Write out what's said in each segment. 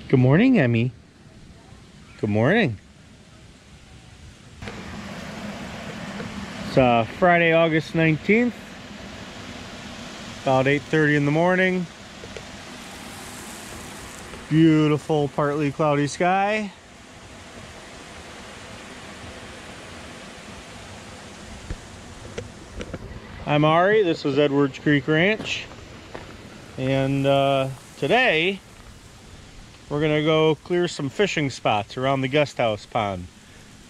Good morning, Emmy. Good morning. It's Friday, August 19th. About 8:30 in the morning. Beautiful, partly cloudy sky. I'm Ari. This is Edwards Creek Ranch. And today we're gonna go clear some fishing spots around the guest house pond.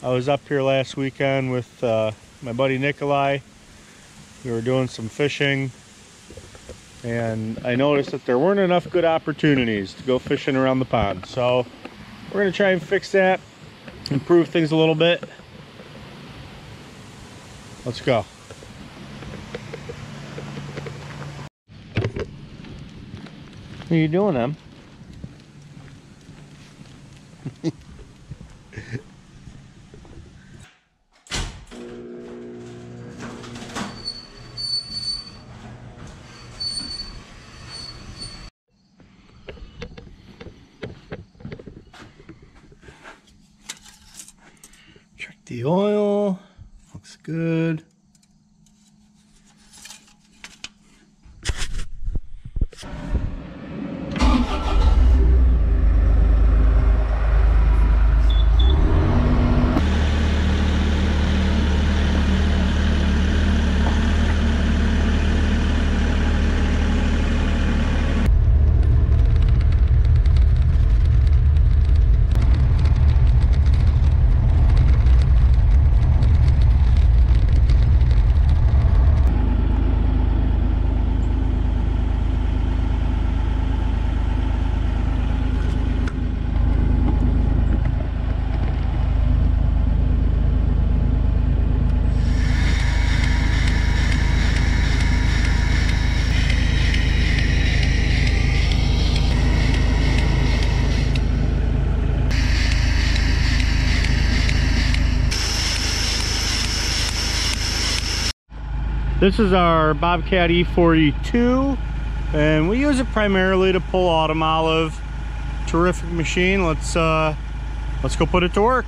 I was up here last weekend with my buddy Nikolai. We were doing some fishing, and I noticed that there weren't enough good opportunities to go fishing around the pond. So we're gonna try and fix that, improve things a little bit. Let's go. What are you doing, Em? Check the oil. Looks good. This is our Bobcat e42, and we use it primarily to pull autumn olive. Terrific machine. Let's go put it to work.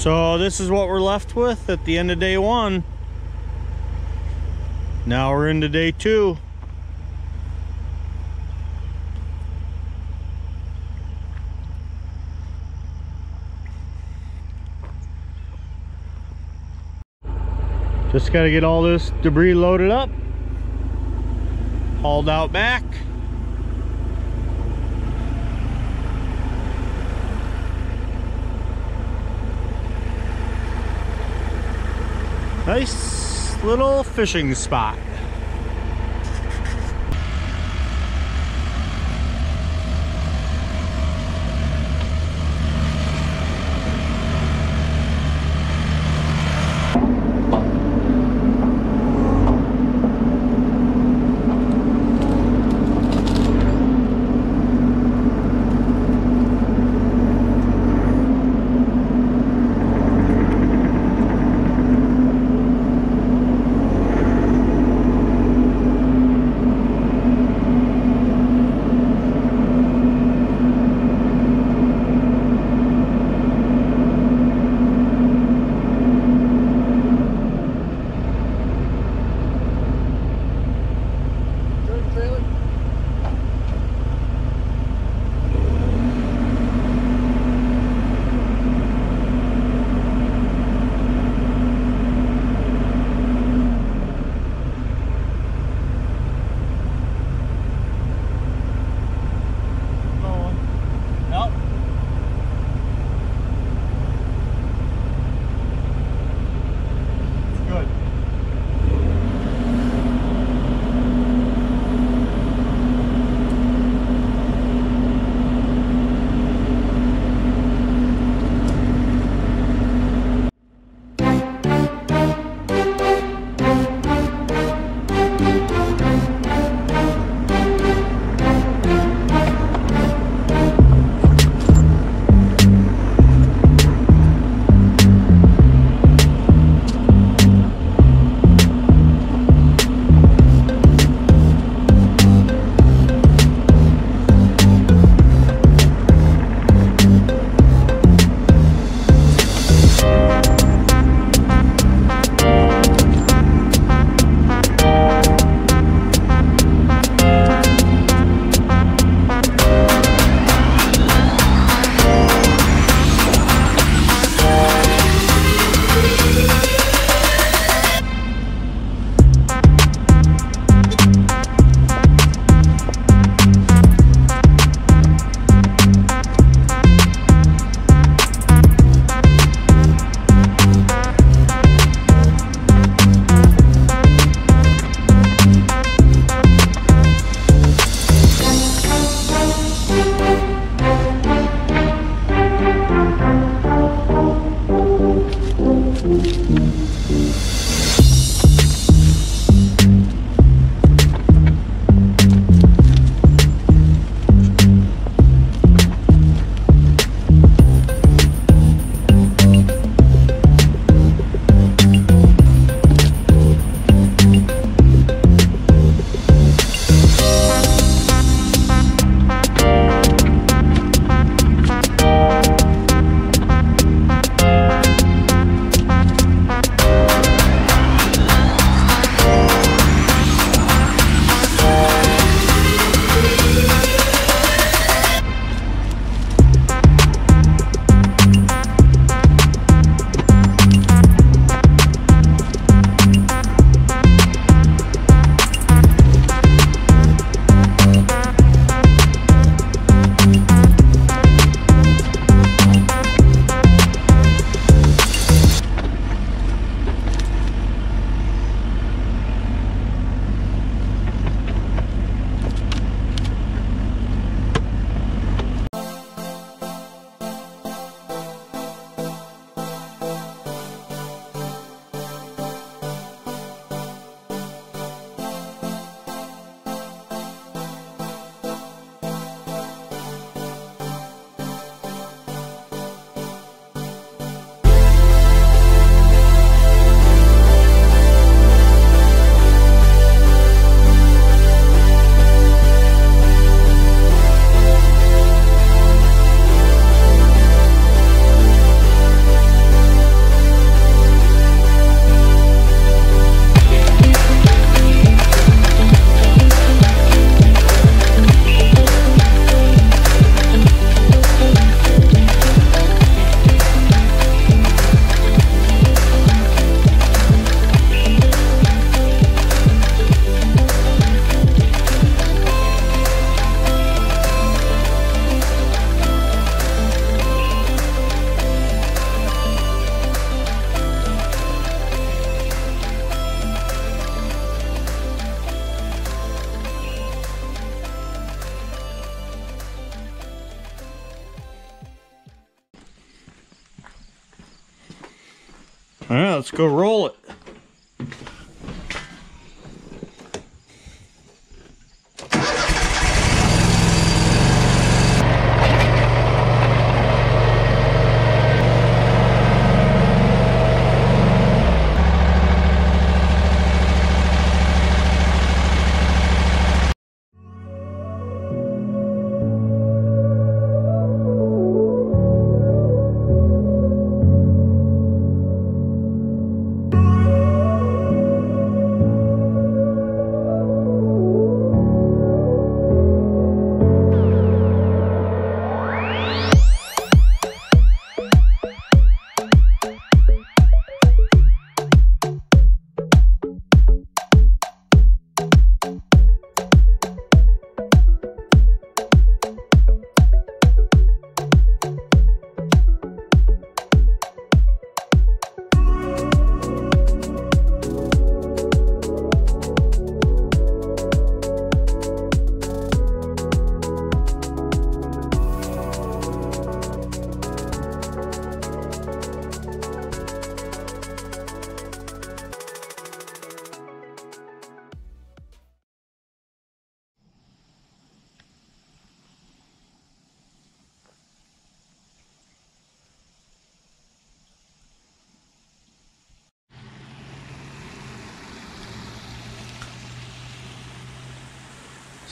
So this is what we're left with at the end of day 1. Now we're into day 2. Just got to get all this debris loaded up, hauled out back. Nice little fishing spot. All right, let's go roll it.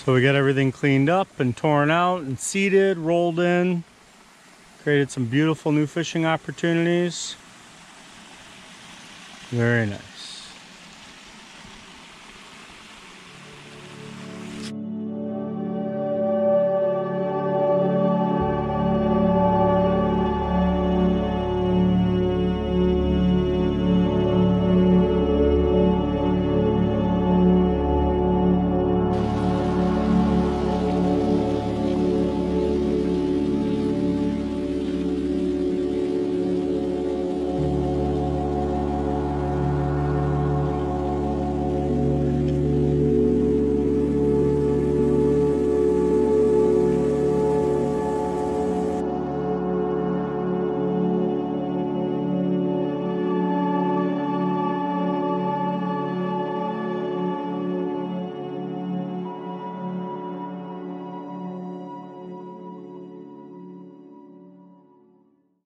So we got everything cleaned up and torn out and seeded, rolled in, created some beautiful new fishing opportunities. Very nice.